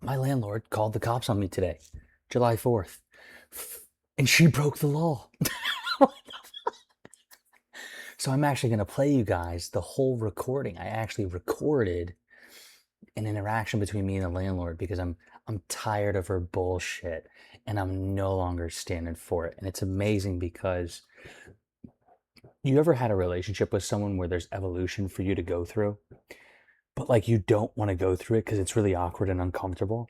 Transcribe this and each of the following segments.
My landlord called the cops on me today, July 4th, and she broke the law. So I'm actually going to play you guys the whole recording. I actually recorded an interaction between me and the landlord because I'm tired of her bullshit and I'm no longer standing for it. And it's amazing because you ever had a relationship with someone where there's evolution for you to go through, but like you don't want to go through it because it's really awkward and uncomfortable?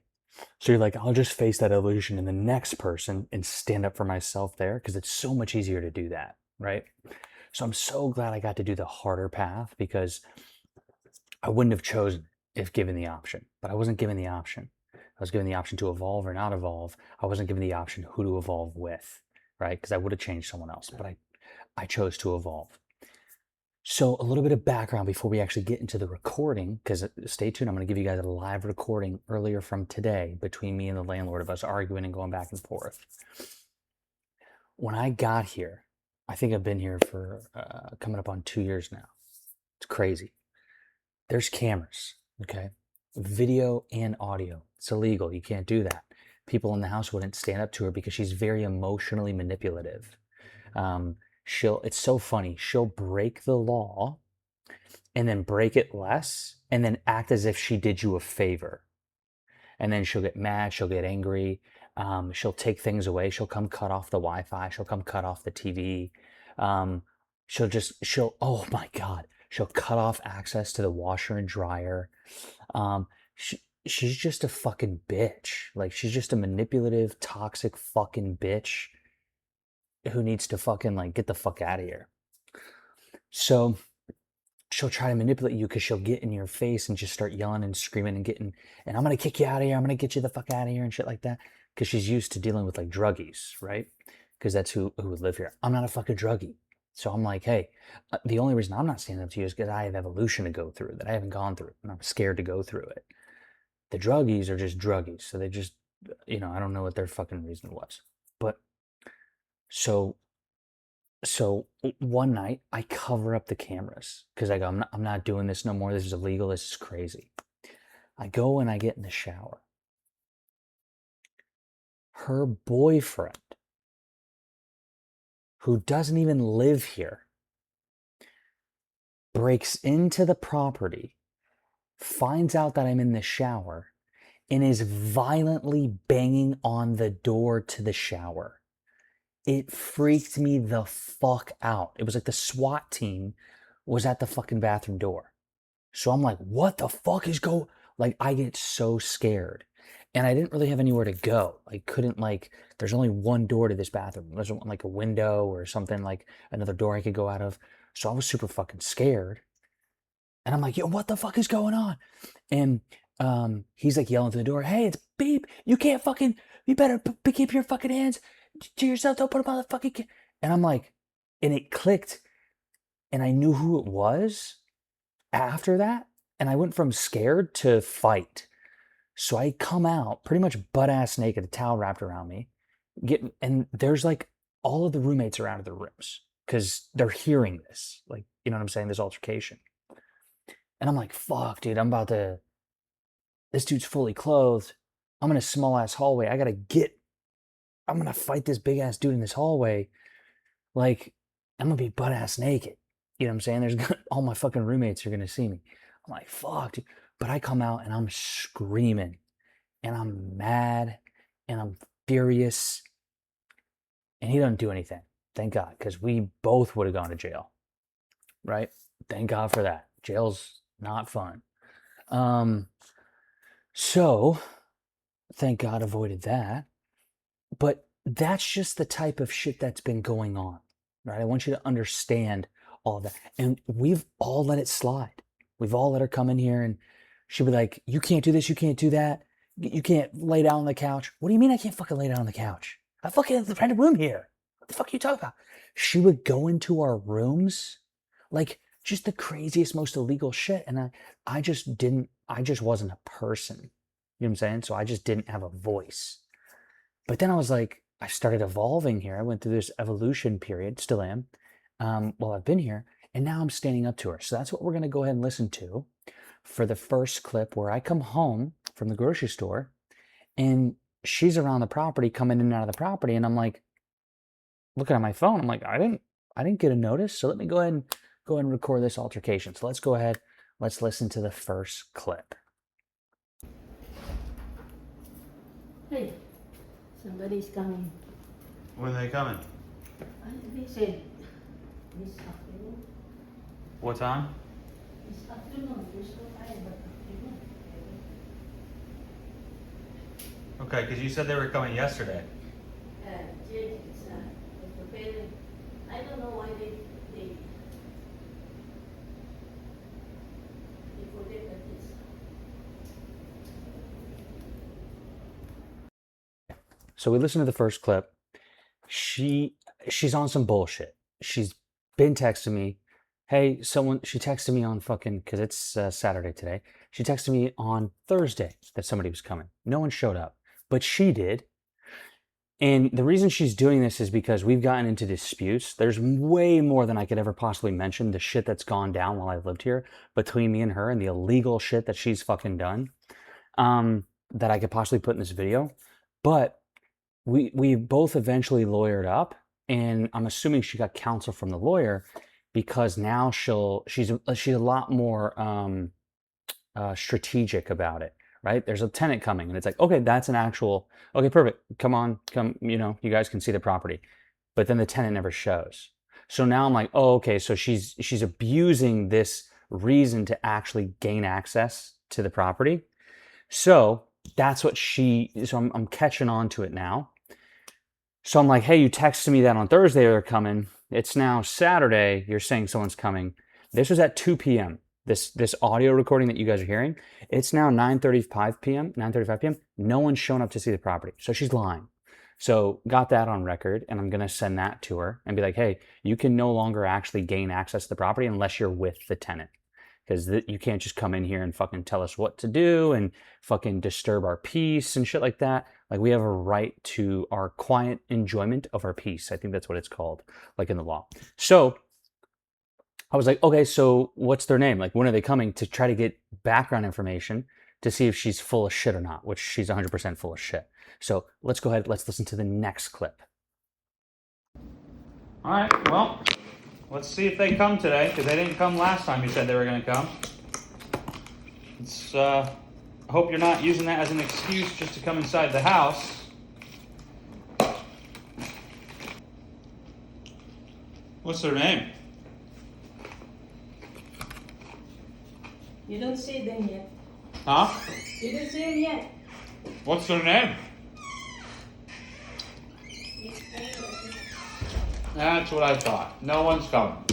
So you're like, I'll just face that evolution in the next person and stand up for myself there because it's so much easier to do that, right? So I'm so glad I got to do the harder path because I wouldn't have chosen if given the option, but I wasn't given the option. I was given the option to evolve or not evolve. I wasn't given the option who to evolve with, right? Because I would have changed someone else, but I chose to evolve. So a little bit of background before we actually get into the recording, because stay tuned, I'm going to give you guys a live recording earlier from today between me and the landlord of us arguing and going back and forth. When I got here, I think I've been here for coming up on 2 years now. It's crazy. There's cameras, okay? Video and audio. It's illegal. You can't do that. People in the house wouldn't stand up to her because she's very emotionally manipulative. It's so funny. She'll break the law and then break it less and then act as if she did you a favor. And then she'll get mad. She'll get angry. She'll take things away. She'll come cut off the Wi-Fi. She'll come cut off the TV. Oh my God. She'll cut off access to the washer and dryer. Um, she's just a fucking bitch. Like, she's just a manipulative, toxic fucking bitch who needs to fucking, like, get the fuck out of here. So she'll try to manipulate you because she'll get in your face and just start yelling and screaming and I'm going to kick you out of here. I'm going to get you the fuck out of here and shit like that. Because she's used to dealing with, like, druggies, right? Because that's who would live here. I'm not a fucking druggie. So I'm like, hey, the only reason I'm not standing up to you is because I have evolution to go through that I haven't gone through, and I'm scared to go through it. The druggies are just druggies, so they just, I don't know what their fucking reason was. But so one night I cover up the cameras because I go, I'm not doing this no more. This is illegal. This is crazy. I go and I get in the shower. Her boyfriend, who doesn't even live here, breaks into the property, finds out that I'm in the shower, and is violently banging on the door to the shower. It freaked me the fuck out. It was like the SWAT team was at the fucking bathroom door. So I'm like, what the fuck is going? Like, I get so scared. And I didn't really have anywhere to go. I couldn't, like, there's only one door to this bathroom. There's like a window or something, like another door I could go out of. So I was super fucking scared. And I'm like, yo, what the fuck is going on? And he's like yelling through the door, hey, it's Beep. You can't fucking, you better keep your fucking hands to yourself. Don't put them on the fucking. And I'm like, and it clicked. And I knew who it was after that. And I went from scared to fight. So I come out pretty much butt ass naked, a towel wrapped around me, and there's like all of the roommates are out of their rooms because they're hearing this, like, you know what I'm saying, this altercation. And I'm like, fuck, dude, this dude's fully clothed. I'm in a small ass hallway. I'm gonna fight this big ass dude in this hallway. Like, I'm gonna be butt ass naked. You know what I'm saying? All my fucking roommates are gonna see me. I'm like, fuck, dude. But I come out and I'm screaming and I'm mad and I'm furious. And he doesn't do anything. Thank God, because we both would have gone to jail. Right? Thank God for that. Jail's not fun. So thank God avoided that. But that's just the type of shit that's been going on. Right? I want you to understand all of that. And we've all let it slide. We've all let her come in here and she'd be like, you can't do this, you can't do that. You can't lay down on the couch. What do you mean I can't fucking lay down on the couch? I fucking rent a room here. What the fuck are you talking about? She would go into our rooms, like, just the craziest, most illegal shit. And I just wasn't a person. You know what I'm saying? So I just didn't have a voice. But then I was like, I started evolving here. I went through this evolution period, still am, while I've been here. And now I'm standing up to her. So that's what we're going to go ahead and listen to for the first clip where I come home from the grocery store And she's around the property, coming in and out of the property, and I'm like, looking at my phone, I'm like, I didn't get a notice, so let me go ahead and record this altercation. So let's go ahead, let's listen to the first clip. Hey, somebody's coming. When are they coming? They said this afternoon. What time? This afternoon. There's no time, but afternoon. Okay, because you said they were coming yesterday. Jay, it's the parent. I don't know why they forget that it's. So we listened to the first clip. She's on some bullshit. She's been texting me, hey, she texted me on fucking, because it's Saturday today. She texted me on Thursday that somebody was coming. No one showed up, but she did. And the reason she's doing this is because we've gotten into disputes. There's way more than I could ever possibly mention, the shit that's gone down while I've lived here between me and her, and the illegal shit that she's fucking done, that I could possibly put in this video. But we both eventually lawyered up, and I'm assuming she got counsel from the lawyer, because now she's a lot more strategic about it, right? There's a tenant coming, and it's like, okay, that's an actual, okay, perfect, come, you guys can see the property. But then the tenant never shows. So now I'm like, oh, okay, so she's abusing this reason to actually gain access to the property. So that's what so I'm catching on to it now. So I'm like, hey, you texted me that on Thursday they're coming. It's now Saturday. You're saying someone's coming. This was at 2 p.m. This audio recording that you guys are hearing, it's now 9:35 p.m. No one's shown up to see the property. So she's lying. So got that on record, and I'm going to send that to her and be like, hey, you can no longer actually gain access to the property unless you're with the tenant. Because you can't just come in here and fucking tell us what to do and fucking disturb our peace and shit like that. Like, we have a right to our quiet enjoyment of our peace. I think that's what it's called, like in the law. So I was like, okay, so what's their name? Like, when are they coming, to try to get background information to see if she's full of shit or not, which she's 100% full of shit. So let's go ahead. Let's listen to the next clip. All right, well, let's see if they come today, because they didn't come last time you said they were going to come. I hope you're not using that as an excuse just to come inside the house. What's their name? You don't see them yet. Huh? You don't see them yet. What's their name? That's what I thought. No one's coming.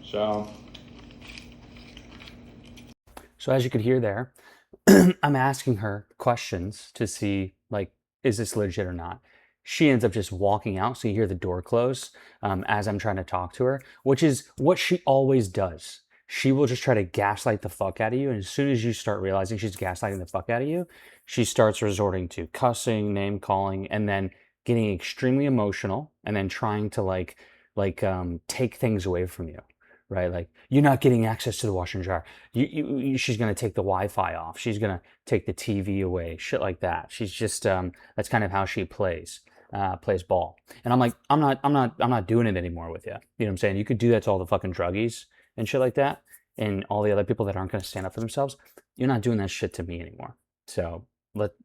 So as you could hear there, I'm asking her questions to see, like, is this legit or not? She ends up just walking out, so you hear the door close as I'm trying to talk to her, which is what she always does. She will just try to gaslight the fuck out of you, and as soon as you start realizing she's gaslighting the fuck out of you, she starts resorting to cussing, name calling, and then getting extremely emotional, and then trying to take things away from you. Right, like, you're not getting access to the washer and dryer. She's gonna take the Wi-Fi off. She's gonna take the TV away. Shit like that. She's just that's kind of how she plays ball. And I'm like, I'm not doing it anymore with you. You know what I'm saying? You could do that to all the fucking druggies and shit like that, and all the other people that aren't gonna stand up for themselves. You're not doing that shit to me anymore. So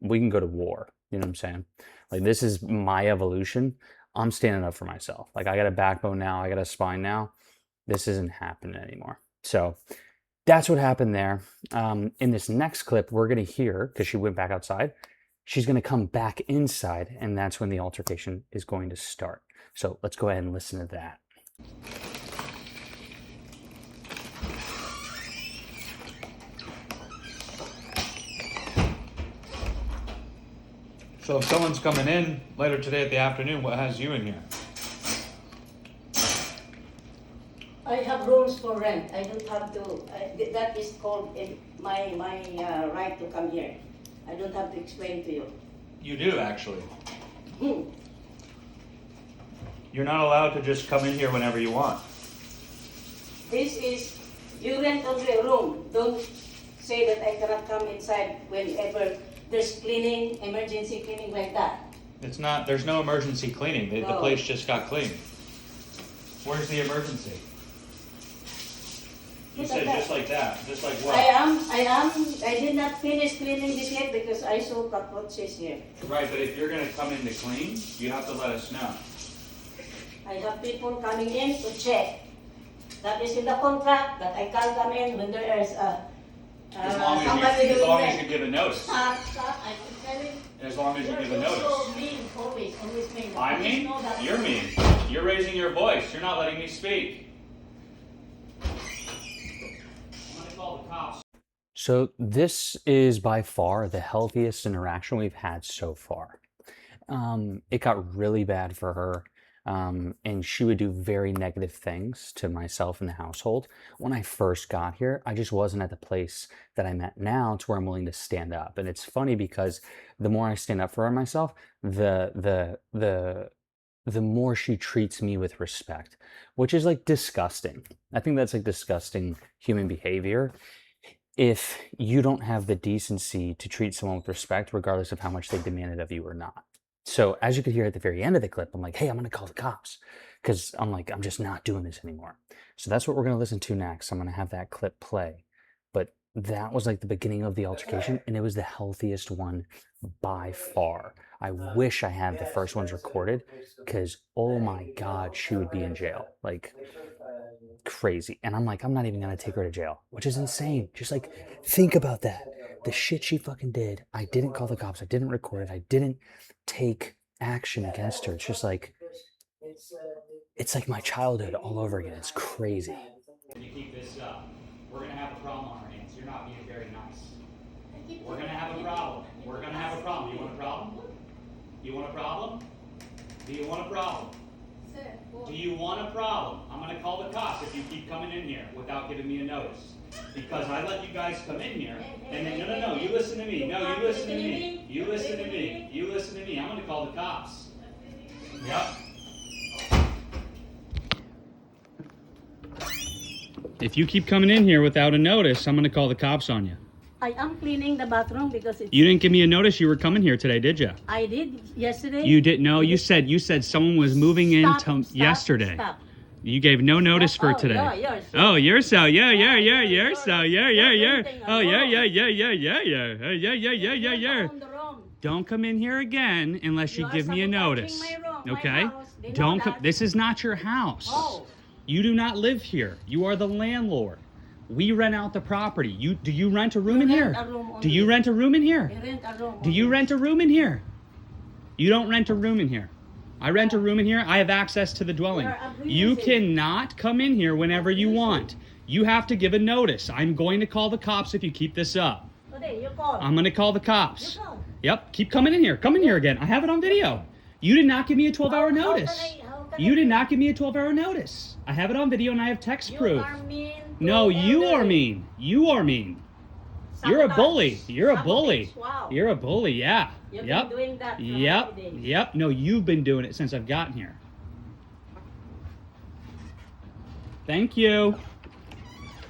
we can go to war. You know what I'm saying? Like, this is my evolution. I'm standing up for myself. Like, I got a backbone now. I got a spine now. This isn't happening anymore. So that's what happened there. In this next clip, we're going to hear, because she went back outside, she's going to come back inside, and that's when the altercation is going to start. So let's go ahead and listen to that. So if someone's coming in later today at the afternoon, what has you in here? I have rooms for rent. I don't have to. That is called my right to come here. I don't have to explain to you. You do, actually. Hmm. You're not allowed to just come in here whenever you want. This is, you rent only a room. Don't say that I cannot come inside whenever there's cleaning, emergency cleaning like that. It's not. There's no emergency cleaning. The No. place just got cleaned. Where's the emergency? You Look said at that. just like that. Just like what? I did not finish cleaning this yet because I saw cockroaches here. Right, but if you're gonna come in to clean, you have to let us know. I have people coming in to check. That is in the contract that I can't come in when there is As long somebody as doing you that. give a notice. Stop, I keep telling. As long as you give a You're notice. so mean, always mean. I'm Please mean? know that. You're mean. You're raising your voice. You're not letting me speak. I'm gonna call the cops. So this is by far the healthiest interaction we've had so far. It got really bad for her, and she would do very negative things to myself and the household. When I first got here, I just wasn't at the place that I'm at now to where I'm willing to stand up. And it's funny because the more I stand up for myself, the more she treats me with respect, which is like disgusting. I think that's like disgusting human behavior. If you don't have the decency to treat someone with respect, regardless of how much they demanded of you or not. So as you could hear at the very end of the clip, I'm like, hey, I'm going to call the cops because I'm like, I'm just not doing this anymore. So that's what we're going to listen to next. I'm going to have that clip play. But that was like the beginning of the altercation, and it was the healthiest one by far. I wish I had the first ones recorded because, oh my God, she would be in jail. Like, crazy. And I'm like, I'm not even gonna take her to jail, which is insane. Just like, think about that. The shit she fucking did. I didn't call the cops. I didn't record it. I didn't take action against her. It's just like, it's like my childhood all over again. It's crazy. If you keep this up, we're gonna have a problem on our hands. You're not being very nice. We're gonna have a problem. We're gonna have a problem. You want a problem? You want a problem? Do you want a problem? Do you want a problem? I'm gonna call the cops if you keep coming in here without giving me a notice. Because I let you guys come in here, and then, no, you listen to me. No, you listen to me. You listen to me. You listen to me. I'm gonna call the cops. Yep. If you keep coming in here without a notice, I'm gonna call the cops on you. I am cleaning the bathroom because it's... You didn't give me a notice you were coming here today, did you? I did yesterday. You didn't know. You said someone was moving in yesterday. Stop. You gave no notice for today. Oh, you're so. Yeah. Oh, yeah. Oh, yeah. Don't come in here again unless you give me a notice. Okay? Don't come. This is not your house. Oh. You do not live here. You are the landlord. We rent out the property. Do you rent a room in here? Do you rent a room in here? Do you rent a room in here? You don't rent a room in here. I rent a room in here. I have access to the dwelling. You cannot come in here whenever you want. You have to give a notice. I'm going to call the cops if you keep this up. I'm going to call the cops. Yep, keep coming in here. Come in here again. I have it on video. You did not give me a 12-hour notice. You did not give me a 12-hour notice. I have it on video and I have text proof. No, you are mean. You are mean. You're a bully. You're a bully. Wow. You're a bully, yeah. You've Yep. been doing that for Yep. 90 days. Yep. No, you've been doing it since I've gotten here. Thank you.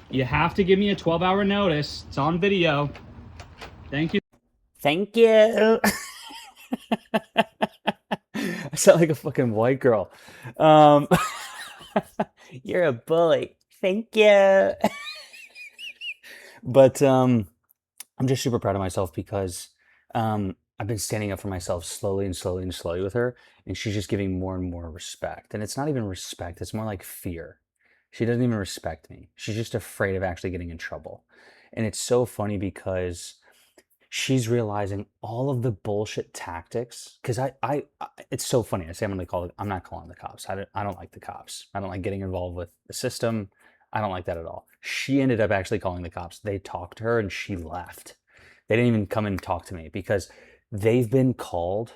You have to give me a 12-hour notice. It's on video. Thank you. Thank you. I sound like a fucking white girl. You're a bully. Thank you. But I'm just super proud of myself because I've been standing up for myself slowly with her, and she's just giving more and more respect. And it's not even respect, it's more like fear. She doesn't even respect me. She's just afraid of actually getting in trouble. And it's so funny because she's realizing all of the bullshit tactics. Because it's so funny. I say I'm not calling the cops. I don't like the cops. I don't like getting involved with the system. I don't like that at all. She ended up actually calling the cops. They talked to her and she left. They didn't even come and talk to me because they've been called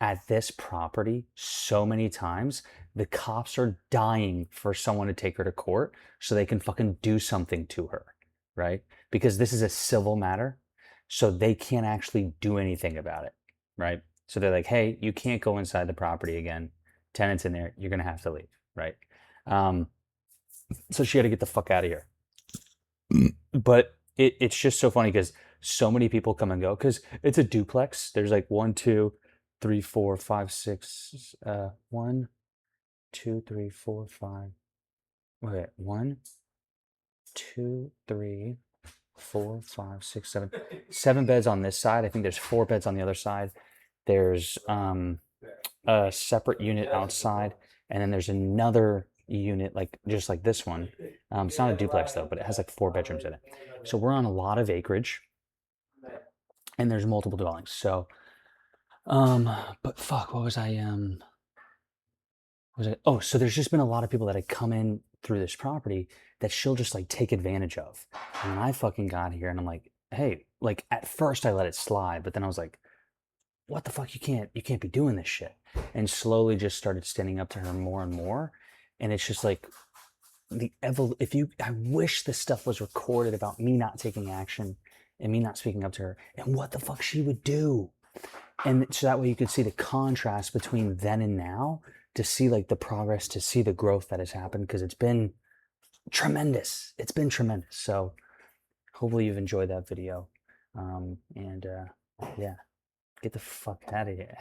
at this property so many times. The cops are dying for someone to take her to court so they can fucking do something to her, right? Because this is a civil matter, so they can't actually do anything about it, right? So they're like, hey, you can't go inside the property again. Tenants in there, you're gonna have to leave, right? So she had to get the fuck out of here. But it's just so funny because so many people come and go because it's a duplex. There's like 1, 2, 3, 4, 5, 6, 1, 2, 3, 4, 5. Wait, 1, 2, 3, 4, 5, 6, 7. 7 beds on this side. I think there's 4 beds on the other side. There's a separate unit outside, and then there's another unit like just like this one. It's not a duplex though, but it has like 4 bedrooms in it. So we're on a lot of acreage, and there's multiple dwellings. So, but fuck, what was I? Was it? Oh, so there's just been a lot of people that had come in through this property that she'll just like take advantage of. And when I fucking got here, and I'm like, hey, like at first I let it slide, but then I was like, what the fuck, you can't be doing this shit. And slowly just started standing up to her more and more. And it's just like I wish this stuff was recorded about me not taking action and me not speaking up to her and what the fuck she would do. And so that way you could see the contrast between then and now, to see like the progress, to see the growth that has happened, because it's been tremendous. It's been tremendous. So hopefully you've enjoyed that video. Yeah, get the fuck out of here.